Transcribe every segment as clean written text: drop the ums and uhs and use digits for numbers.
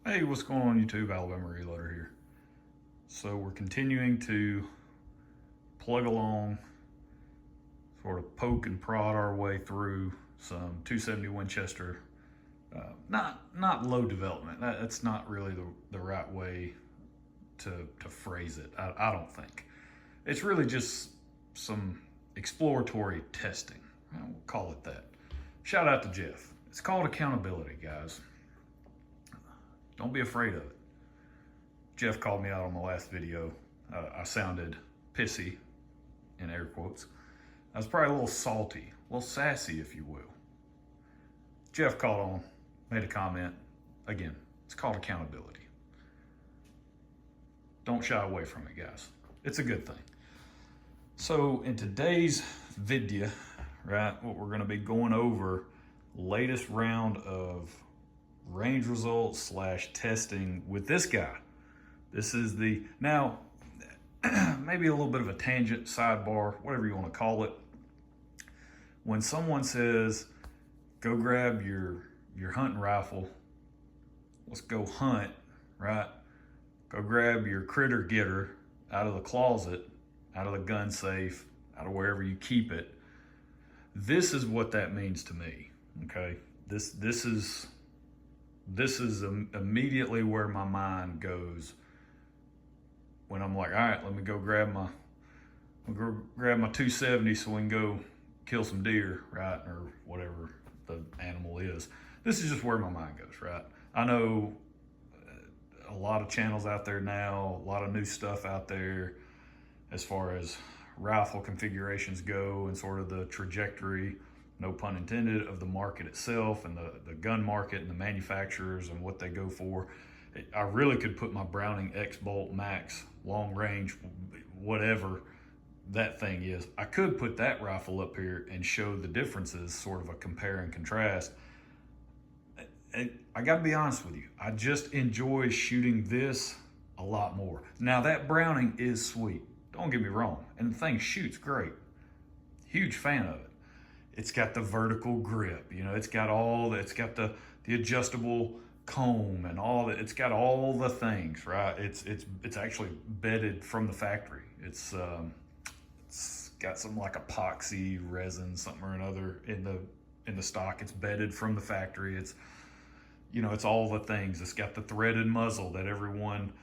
Hey, what's going on YouTube? Alabama Reloader here. So we're continuing to plug along, sort of poke and prod our way through some 270 Winchester. Not low development. That's not really the right way to phrase it. I don't think. It's really just some exploratory testing. We'll call it that. Shout out to Jeff. It's called accountability, guys. Don't be afraid of it. Jeff called me out on the last video. I sounded pissy, in air quotes. I was probably a little salty, a little sassy, if you will. Jeff called on, made a comment. Again, it's called accountability. Don't shy away from it, guys. It's a good thing. So in today's video, right, what we're gonna be going over, latest round of range results / testing with this guy. This is the, now, maybe a little bit of a tangent, sidebar, whatever you want to call it. When someone says, go grab your hunting rifle, let's go hunt, right? Go grab your critter getter out of the closet, out of the gun safe, out of wherever you keep it. This is what that means to me, okay? This is immediately where my mind goes when I'm like, all right, let me go grab my 270 so we can go kill some deer, right? Or whatever the animal is. This is just where my mind goes, right? I know a lot of channels out there now, a lot of new stuff out there as far as rifle configurations go and sort of the trajectory, no pun intended, of the market itself and the gun market and the manufacturers and what they go for. I really could put my Browning X-Bolt Max long range, whatever that thing is. I could put that rifle up here and show the differences, sort of a compare and contrast. I gotta be honest with you, I just enjoy shooting this a lot more. Now that Browning is sweet, don't get me wrong, and the thing shoots great. Huge fan of it. It's got the vertical grip, you know, it's got the adjustable comb and all that. It's got all the things, right? It's actually bedded from the factory. It's got some like epoxy resin, something or another in the stock. It's bedded from the factory. It's, you know, it's all the things. It's got the threaded muzzle that everyone,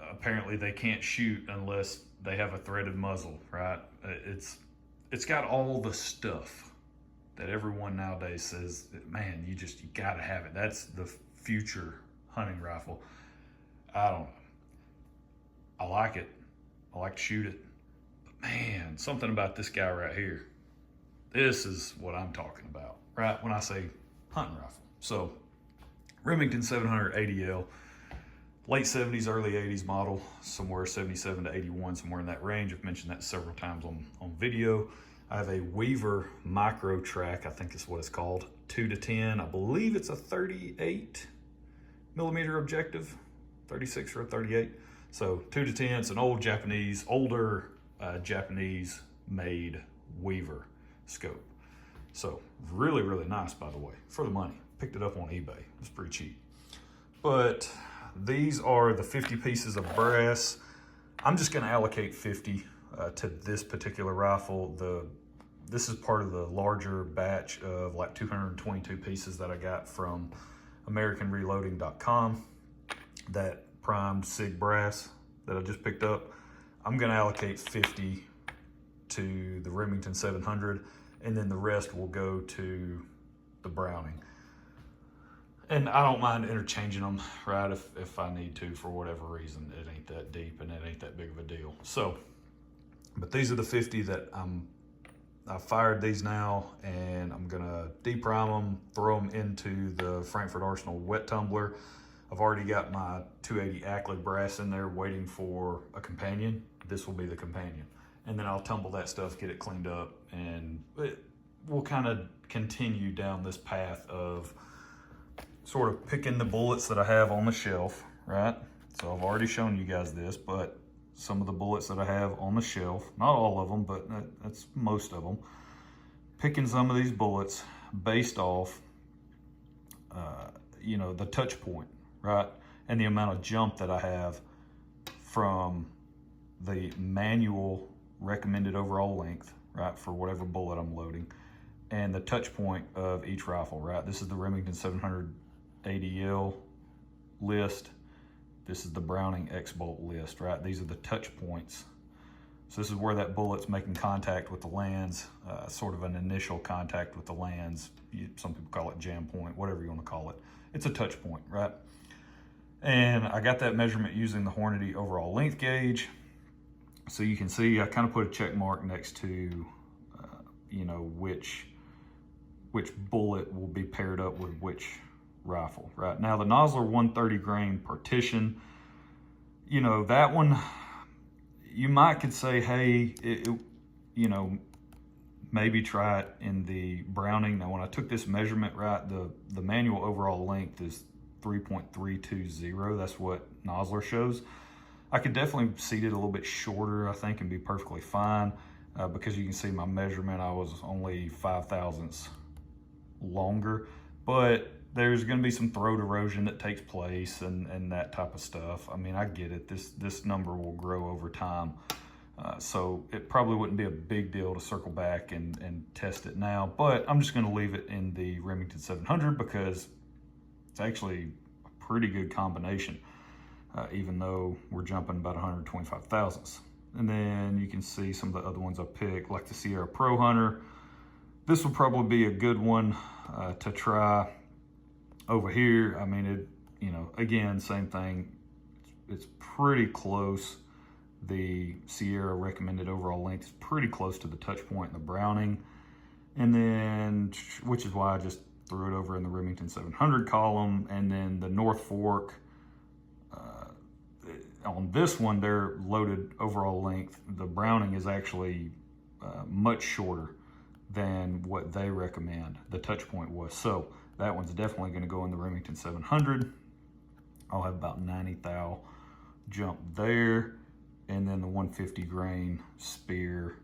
apparently they can't shoot unless they have a threaded muzzle, right? It's got all the stuff that everyone nowadays says, man, you gotta have it. That's the future hunting rifle. I don't know. I like it. I like to shoot it. But man, something about this guy right here. This is what I'm talking about, right? When I say hunting rifle. So, Remington 700 ADL, late 70s, early 80s model, somewhere 77 to 81, somewhere in that range. I've mentioned that several times on video. I have a Weaver micro track, I think is what it's called, 2 to 10. I believe it's a 38 millimeter objective, 36 or a 38. So 2 to 10, it's an older Japanese made Weaver scope. So really, really nice, by the way, for the money. Picked it up on eBay, it was pretty cheap. But these are the 50 pieces of brass. I'm just gonna allocate 50 to this particular rifle. This is part of the larger batch of like 222 pieces that I got from AmericanReloading.com, that primed SIG brass that I just picked up. I'm gonna allocate 50 to the Remington 700, and then the rest will go to the Browning. And I don't mind interchanging them, right, if I need to for whatever reason. It ain't that deep and it ain't that big of a deal. So, but these are the 50 that I fired these now, and I'm gonna deprime them, throw them into the Frankfurt Arsenal wet tumbler. I've already got my 280 Ackley brass in there waiting for a companion. This will be the companion. And then I'll tumble that stuff, get it cleaned up, and we'll kind of continue down this path of sort of picking the bullets that I have on the shelf, right? So I've already shown you guys this, but some of the bullets that I have on the shelf, not all of them, but that's most of them. Picking some of these bullets based off, you know, the touch point, right? and the amount of jump that I have from the manual recommended overall length, right, for whatever bullet I'm loading, and the touch point of each rifle, right? This is the Remington 700 ADL list. This is the Browning X-Bolt list, right? These are the touch points. So this is where that bullet's making contact with the lands, sort of an initial contact with the lands. Some people call it jam point, whatever you want to call it. It's a touch point, right? And I got that measurement using the Hornady overall length gauge. So you can see I kind of put a check mark next to, you know, which bullet will be paired up with which rifle, right? Now the Nosler 130 grain partition, you know, that one, you might could say, hey, you know, maybe try it in the Browning. Now when I took this measurement, right, the manual overall length is 3.320. That's what Nosler shows. I could definitely seat it a little bit shorter, I think, and be perfectly fine, because you can see my measurement, I was only 5 thousandths longer, but there's going to be some throat erosion that takes place and that type of stuff. I mean, I get it. This number will grow over time. So it probably wouldn't be a big deal to circle back and test it now, but I'm just going to leave it in the Remington 700 because it's actually a pretty good combination, even though we're jumping about 125 thousandths. And then you can see some of the other ones I picked, like the Sierra Pro Hunter. This will probably be a good one to try over here. I mean, it, you know, again, same thing. It's pretty close. The Sierra recommended overall length is pretty close to the touch point in the Browning. And then, which is why I just threw it over in the Remington 700 column. And then the North Fork, on this one, they're loaded overall length. The Browning is actually much shorter than what they recommend the touch point was. So that one's definitely going to go in the Remington 700. I'll have about 90 thou jump there. And then the 150 grain spear,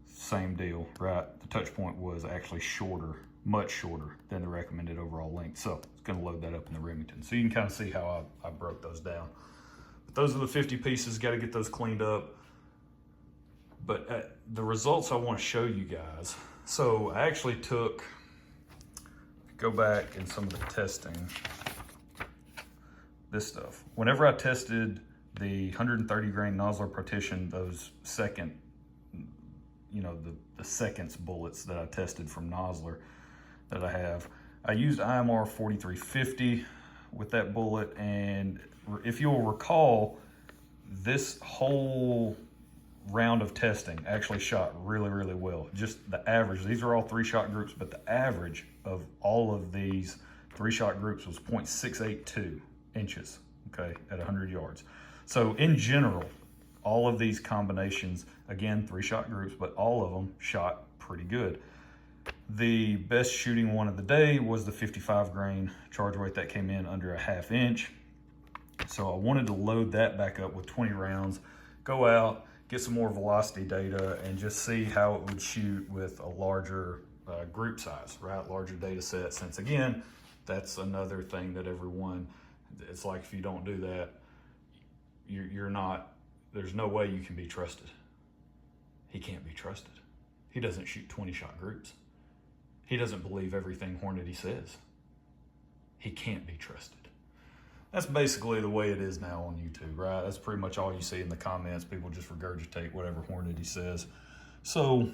same deal, right? The touch point was actually shorter, much shorter than the recommended overall length. So it's going to load that up in the Remington. So you can kind of see how I broke those down. But those are the 50 pieces, got to get those cleaned up. But the results I want to show you guys. So I actually took, go back in some of the testing, this stuff. Whenever I tested the 130 grain Nosler partition, those second, you know, the seconds bullets that I tested from Nosler that I have, I used IMR 4350 with that bullet. And if you'll recall, this whole round of testing actually shot really, really well. Just the average, these are all 3-shot groups, but the average of all of these 3-shot groups was 0.682 inches, okay, at 100 yards. So in general, all of these combinations, again, 3-shot groups, but all of them shot pretty good. The best shooting one of the day was the 55 grain charge weight that came in under a 1/2 inch. So I wanted to load that back up with 20 rounds, go out, get some more velocity data, and just see how it would shoot with a larger group size, right? Larger data set, since again, that's another thing that everyone, it's like if you don't do that, you're not, there's no way you can be trusted. He can't be trusted. He doesn't shoot 20-shot groups. He doesn't believe everything Hornady says. He can't be trusted. That's basically the way it is now on YouTube, right? That's pretty much all you see in the comments. People just regurgitate whatever Hornady says. So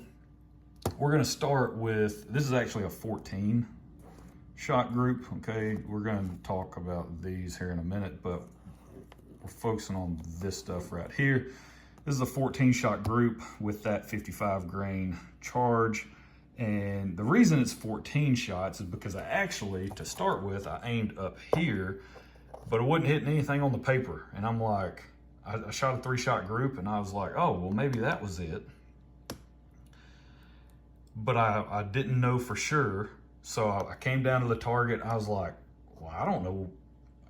we're gonna start with, this is actually a 14-shot group, okay? We're gonna talk about these here in a minute, but we're focusing on this stuff right here. This is a 14-shot group with that 55 grain charge. And the reason it's 14 shots is because I actually, to start with, I aimed up here, but it wasn't hitting anything on the paper. And I'm like, I shot a 3-shot group and I was like, oh, well, maybe that was it. But I didn't know for sure. So I came down to the target. I was like, well, I don't know.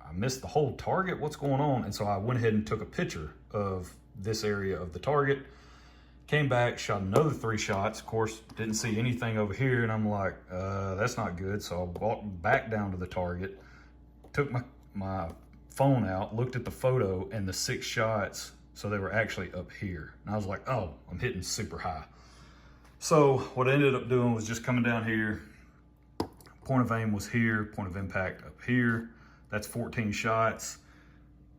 I missed the whole target. What's going on? And so I went ahead and took a picture of this area of the target. Came back, shot another 3 shots. Of course, didn't see anything over here. And I'm like, that's not good. So I walked back down to the target, took my phone out, looked at the photo, and the 6 shots, so they were actually up here. And I was like, oh, I'm hitting super high. So what I ended up doing was just coming down here. Point of aim was here, point of impact up here. That's 14 shots.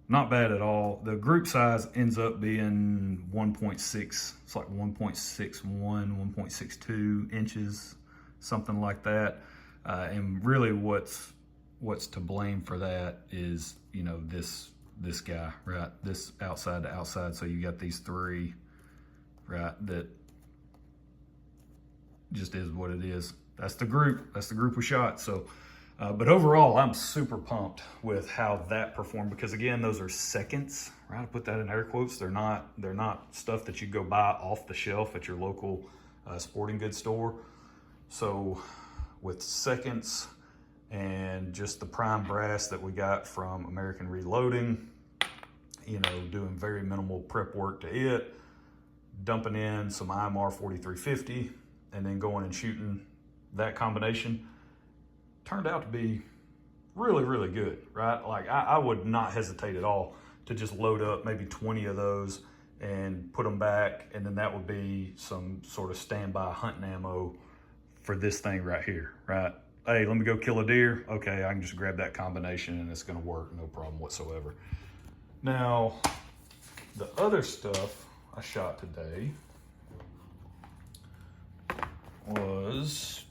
Not bad at all. The group size ends up being 1.6, it's like 1.61, 1.62 inches, something like that. And really what's to blame for that is, you know, this guy, right? This outside to outside. So you got these 3, right? That just is what it is. That's the group we shot. So, but overall, I'm super pumped with how that performed, because again, those are seconds, right? I put that in air quotes. They're not stuff that you go buy off the shelf at your local sporting goods store. So with seconds and just the prime brass that we got from American Reloading, you know, doing very minimal prep work to it, dumping in some IMR 4350, and then going and shooting that combination, turned out to be really, really good, right? Like I would not hesitate at all to just load up maybe 20 of those and put them back, and then that would be some sort of standby hunting ammo for this thing right here, right? Hey, let me go kill a deer. Okay, I can just grab that combination and it's gonna work, no problem whatsoever. Now, the other stuff I shot today was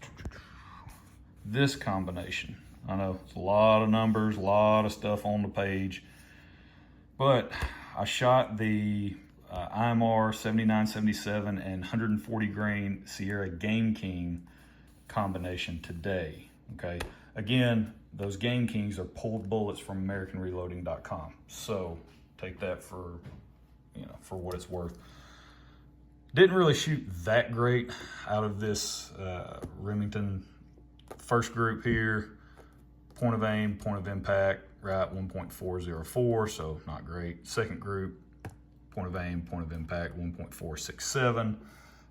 this combination. I know it's a lot of numbers, a lot of stuff on the page, but I shot the IMR 7977 and 140 grain Sierra GameKing combination today, okay? Again, those GameKings are pulled bullets from AmericanReloading.com. So take that for, you know, for what it's worth. Didn't really shoot that great out of this Remington first group here. Point of aim, point of impact, right, 1.404, so not great. Second group, point of aim, point of impact, 1.467.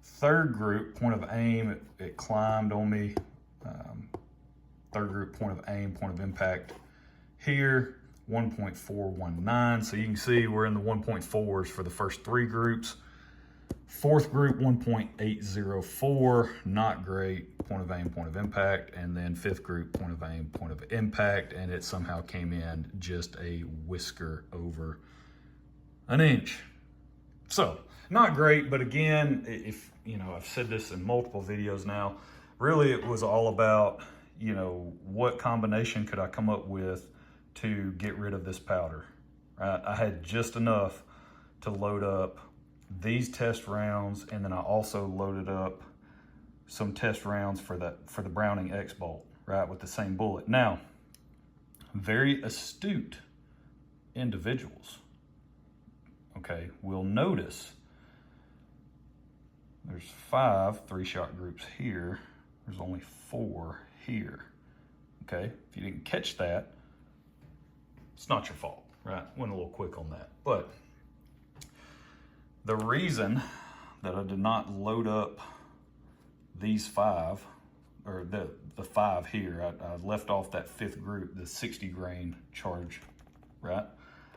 Third group, point of aim, it climbed on me. Third group, point of aim, point of impact here, 1.419. So you can see we're in the 1.4s for the first 3 groups. Fourth group, 1.804, not great, point of aim, point of impact. And then fifth group, point of aim, point of impact, and it somehow came in just a whisker over an inch. So, not great, but again, if, you know, I've said this in multiple videos now, really it was all about, you know, what combination could I come up with to get rid of this powder, right? I had just enough to load up these test rounds, and then I also loaded up some test rounds for the Browning X-Bolt, right, with the same bullet. Now, very astute individuals, okay, will notice there's 5 3-shot groups here. There's only 4 here, okay? If you didn't catch that, it's not your fault, right? Went a little quick on that. But the reason that I did not load up these 5, or the 5 here, I left off that 5th group, the 60 grain charge, right?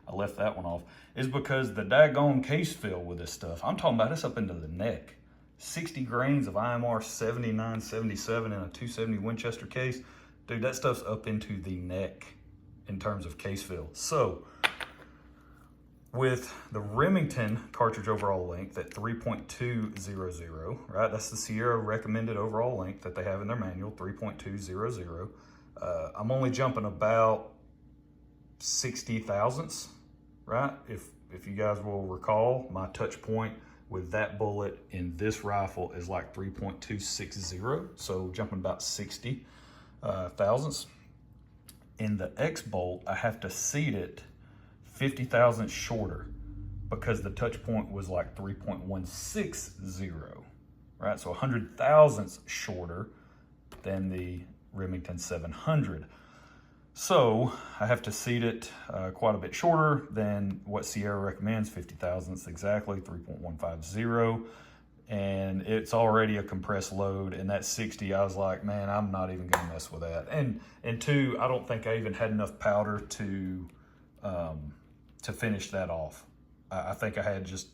I left that one off, is because the daggone case fill with this stuff, I'm talking about this up into the neck. 60 grains of IMR 7977 in a 270 Winchester case. Dude, that stuff's up into the neck in terms of case fill. So, with the Remington cartridge overall length at 3.200, right? That's the Sierra recommended overall length that they have in their manual, 3.200. I'm only jumping about 60 thousandths, right? If you guys will recall, my touch point with that bullet in this rifle is like 3.260, so jumping about 60 thousandths. In the X-Bolt, I have to seat it 50 thousandths shorter because the touch point was like 3.160, right? So 100 thousandths shorter than the Remington 700. So I have to seat it quite a bit shorter than what Sierra recommends, 50 thousandths exactly, 3.150. And it's already a compressed load, and that 60, I was like, man, I'm not even gonna mess with that. And 2, I don't think I even had enough powder to to finish that off. I think I had just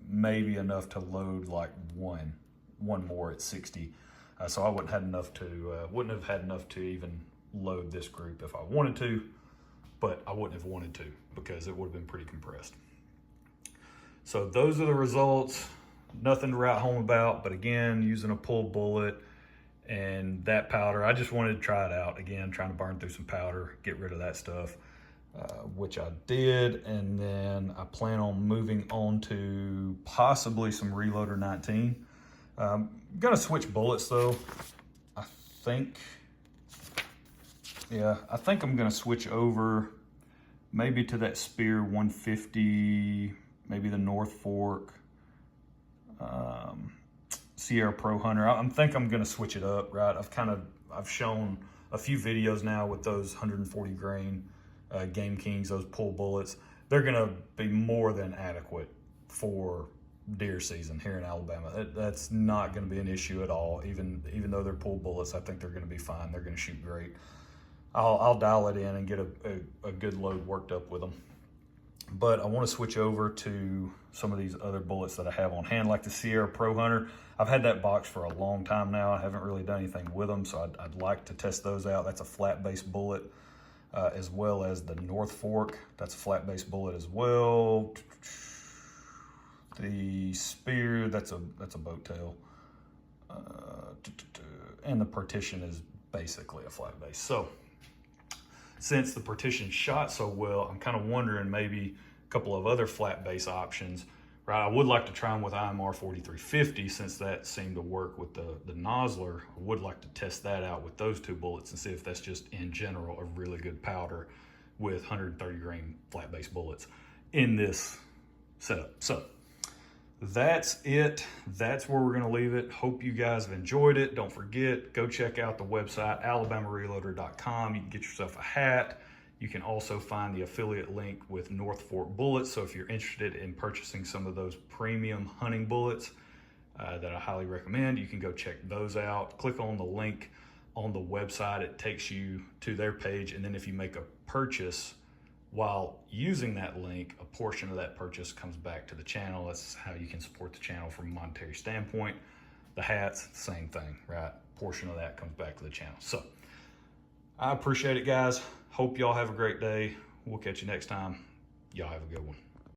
maybe enough to load like one more at 60. So I wouldn't have had enough to even load this group if I wanted to, but I wouldn't have wanted to because it would have been pretty compressed. So those are the results. Nothing to write home about, but again, using a pulled bullet and that powder, I just wanted to try it out. Again, trying to burn through some powder, get rid of that stuff, which I did. And then I plan on moving on to possibly some Reloader 19. I'm gonna switch bullets though. I think I'm gonna switch over maybe to that Spear 150, maybe the North Fork, Sierra Pro Hunter. I think I'm gonna switch it up, right? I've shown a few videos now with those 140 grain GameKings, those pull bullets. They're gonna be more than adequate for deer season here in Alabama. That's not gonna be an issue at all. Even though they're pull bullets, I think they're gonna be fine. They're gonna shoot great. I'll dial it in and get a good load worked up with them. But I want to switch over to some of these other bullets that I have on hand, like the Sierra Pro Hunter. I've had that box for a long time now. I haven't really done anything with them, so I'd like to test those out. That's a flat base bullet, as well as the North Fork. That's a flat base bullet as well. The Spear, that's a boat tail. And the Partition is basically a flat base. So since the Partition shot so well, I'm kind of wondering maybe a couple of other flat base options, right? I would like to try them with IMR 4350 since that seemed to work with the Nosler. I would like to test that out with those two bullets and see if that's just in general a really good powder with 130 grain flat base bullets in this setup. So that's it. That's where we're going to leave it. Hope you guys have enjoyed it. Don't forget, go check out the website, alabamareloader.com. You can get yourself a hat. You can also find the affiliate link with North Fork bullets. So if you're interested in purchasing some of those premium hunting bullets that I highly recommend, you can go check those out. Click on the link on the website. It takes you to their page. And then if you make a purchase while using that link, a portion of that purchase comes back to the channel. That's how you can support the channel from a monetary standpoint. The hats, same thing, right? A portion of that comes back to the channel. So I appreciate it, guys. Hope y'all have a great day. We'll catch you next time. Y'all have a good one.